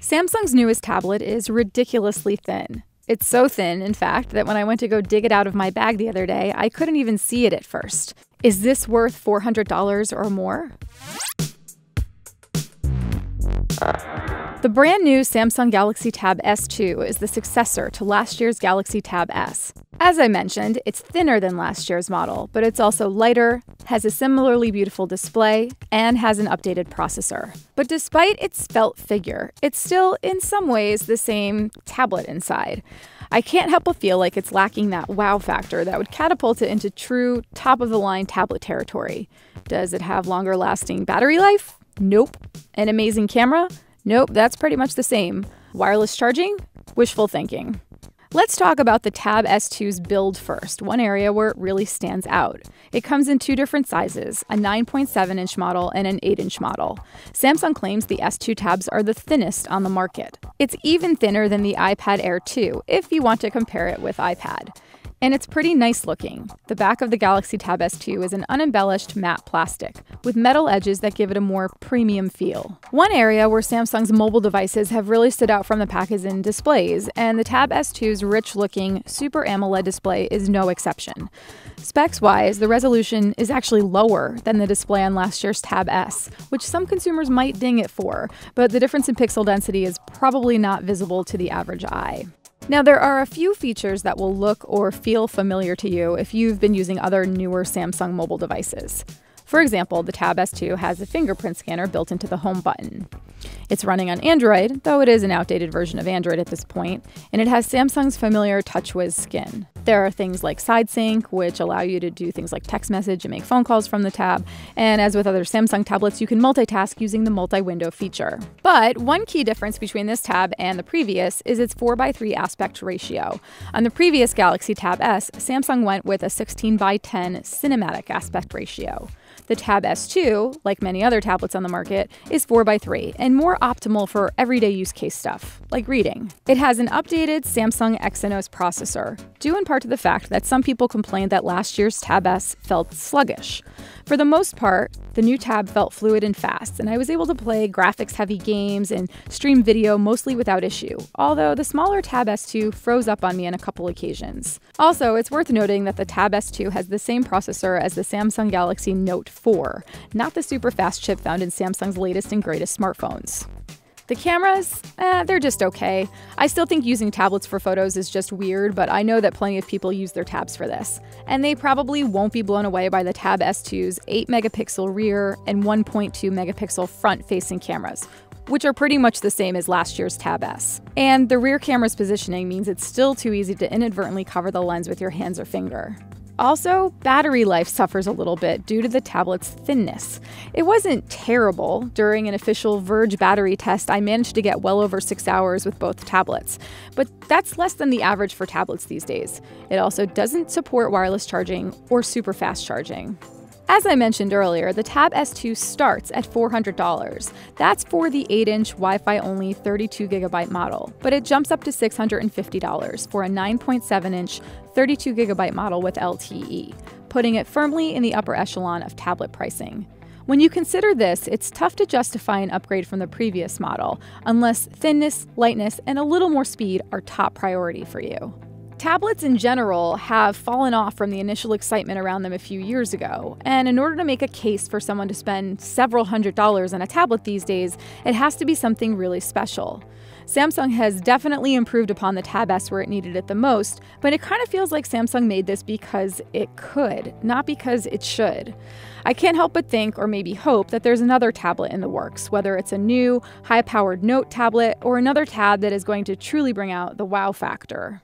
Samsung's newest tablet is ridiculously thin. It's so thin, in fact, that when I went to go dig it out of my bag the other day, I couldn't even see it at first. Is this worth $400 or more? The brand new Samsung Galaxy Tab S2 is the successor to last year's Galaxy Tab S. As I mentioned, it's thinner than last year's model, but it's also lighter, has a similarly beautiful display, and has an updated processor. But despite its svelte figure, it's still, in some ways, the same tablet inside. I can't help but feel like it's lacking that wow factor that would catapult it into true top-of-the-line tablet territory. Does it have longer-lasting battery life? Nope. An amazing camera? Nope, that's pretty much the same. Wireless charging? Wishful thinking. Let's talk about the Tab S2's build first, one area where it really stands out. It comes in two different sizes, a 9.7-inch model and an 8-inch model. Samsung claims the S2 tabs are the thinnest on the market. It's even thinner than the iPad Air 2, if you want to compare it with iPad. And it's pretty nice looking. The back of the Galaxy Tab S2 is an unembellished matte plastic, with metal edges that give it a more premium feel. One area where Samsung's mobile devices have really stood out from the pack is in displays, and the Tab S2's rich-looking Super AMOLED display is no exception. Specs-wise, the resolution is actually lower than the display on last year's Tab S, which some consumers might ding it for, but the difference in pixel density is probably not visible to the average eye. Now, there are a few features that will look or feel familiar to you if you've been using other newer Samsung mobile devices. For example, the Tab S2 has a fingerprint scanner built into the home button. It's running on Android, though it is an outdated version of Android at this point, and it has Samsung's familiar TouchWiz skin. There are things like Side Sync, which allow you to do things like text message and make phone calls from the tab, and as with other Samsung tablets, you can multitask using the multi-window feature. But one key difference between this tab and the previous is its 4:3 aspect ratio. On the previous Galaxy Tab S, Samsung went with a 16:10 cinematic aspect ratio. The Tab S2, like many other tablets on the market, is 4:3 and more optimal for everyday use case stuff, like reading. It has an updated Samsung Exynos processor, due in part to the fact that some people complained that last year's Tab S felt sluggish. For the most part, the new tab felt fluid and fast, and I was able to play graphics-heavy games and stream video mostly without issue, although the smaller Tab S2 froze up on me on a couple occasions. Also, it's worth noting that the Tab S2 has the same processor as the Samsung Galaxy Note 4, not the super fast chip found in Samsung's latest and greatest smartphones. The cameras, they're just okay. I still think using tablets for photos is just weird, but I know that plenty of people use their tabs for this. And they probably won't be blown away by the Tab S2's 8-megapixel rear and 1.2-megapixel front-facing cameras, which are pretty much the same as last year's Tab S. And the rear camera's positioning means it's still too easy to inadvertently cover the lens with your hands or finger. Also, battery life suffers a little bit due to the tablet's thinness. It wasn't terrible. During an official Verge battery test, I managed to get well over 6 hours with both tablets. But that's less than the average for tablets these days. It also doesn't support wireless charging or super fast charging. As I mentioned earlier, the Tab S2 starts at $400. That's for the 8-inch Wi-Fi-only 32GB model, but it jumps up to $650 for a 9.7-inch 32GB model with LTE, putting it firmly in the upper echelon of tablet pricing. When you consider this, it's tough to justify an upgrade from the previous model, unless thinness, lightness, and a little more speed are top priority for you. Tablets in general have fallen off from the initial excitement around them a few years ago, and in order to make a case for someone to spend several $100s on a tablet these days, it has to be something really special. Samsung has definitely improved upon the Tab S where it needed it the most, but it kind of feels like Samsung made this because it could, not because it should. I can't help but think, or maybe hope, that there's another tablet in the works, whether it's a new, high-powered Note tablet or another tab that is going to truly bring out the wow factor.